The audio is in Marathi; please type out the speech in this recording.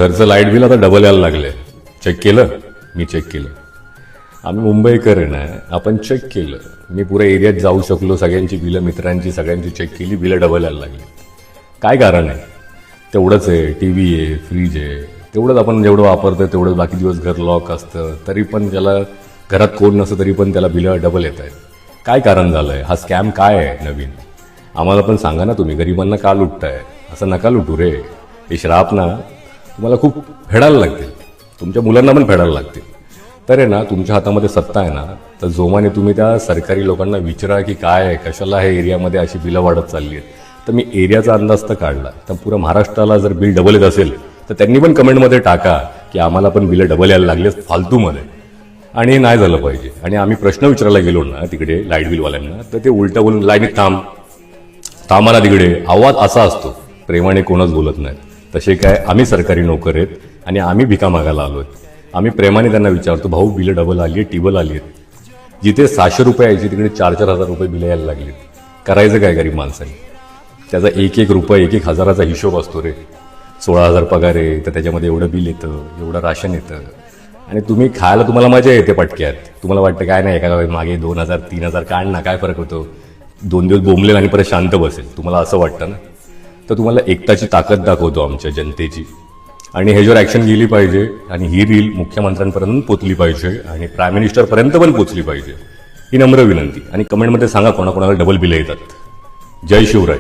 घरचं लाईट बिल आता डबल यायला लागले. चेक केलं? मी चेक केलं. आम्ही मुंबईकर आहे ना, आपण चेक केलं. मी पुऱ्या एरियात जाऊ शकलो, सगळ्यांची बिलं, मित्रांची सगळ्यांची चेक केली, बिलं डबल यायला लागली. काय कारण आहे? तेवढंच आहे, टी व्ही आहे, फ्रीज आहे, तेवढंच आपण जेवढं वापरतं तेवढंच. बाकी दिवस घर लॉक असतं, तरी पण त्याला घरात कोण नसतं तरी पण त्याला बिलं डबल येत आहेत. काय कारण झालं आहे? हा स्कॅम काय आहे नवीन? आम्हाला पण सांगा ना. तुम्ही गरिबांना का लुटताय? असं नका लुटू रे. हे श्राप ना तुम्हाला खूप फेडायला लागतील, तुमच्या मुलांना पण फेडायला लागतील. तर आहे ना, तुमच्या हातामध्ये सत्ता आहे ना, तर जोमाने तुम्ही त्या सरकारी लोकांना विचारा की काय आहे, कशाला हे एरियामध्ये अशी बिलं वाढत चालली आहेत. तर मी एरियाचा अंदाज तर काढला, तर पुऱ्या महाराष्ट्राला जर बिल डबल येत असेल तर त्यांनी पण कमेंटमध्ये टाका की आम्हाला पण बिलं डबल यायला लागलेत फालतूमध्ये. आणि हे नाही झालं पाहिजे. आणि आम्ही प्रश्न विचारायला गेलो ना तिकडे लाईट बिलवाल्यांना, तर ते उलटं बोलून लाईनीत थांबा ना तिकडे. आवाज असा असतो, प्रेमाने कोणच बोलत नाही. तसे काय आम्ही सरकारी नोकर आहेत आणि आम्ही भिका मागायला आलो आहेत. आम्ही प्रेमाने त्यांना विचारतो, भाऊ बिलं डबल आली आहे, टिबल आली आहेत. जिथे 600 रुपये यायचे तिकडे 4-4 हजार रुपये बिलं यायला लागली. करायचं काय गरीब माणसाने? त्याचा 1-1 रुपये 1-1 हजाराचा हिशोब असतो रे. 16,000 पगार आहे तर त्याच्यामध्ये एवढं बिल येतं, एवढं राशन येतं. आणि तुम्ही खायला तुम्हाला मजा येते पटक्यात. तुम्हाला वाटतं काय नाही, एका मागे 2,000 3,000 काढ ना, काय फरक होतो? 2 दिवस बोंबलेल आणि परत शांत बसेल, तुम्हाला असं वाटतं ना. तर तुम्हाला एकताची ताकद दाखवतो आमच्या जनतेची. आणि ह्याच्यावर ॲक्शन गेली पाहिजे. आणि ही रील मुख्यमंत्र्यांपर्यंत पोचली पाहिजे आणि प्राईम मिनिस्टरपर्यंत पण पोचली पाहिजे, ही नम्र विनंती. आणि कमेंटमध्ये सांगा कोणाकोणाला डबल बिलं येतात. जय शिवराय.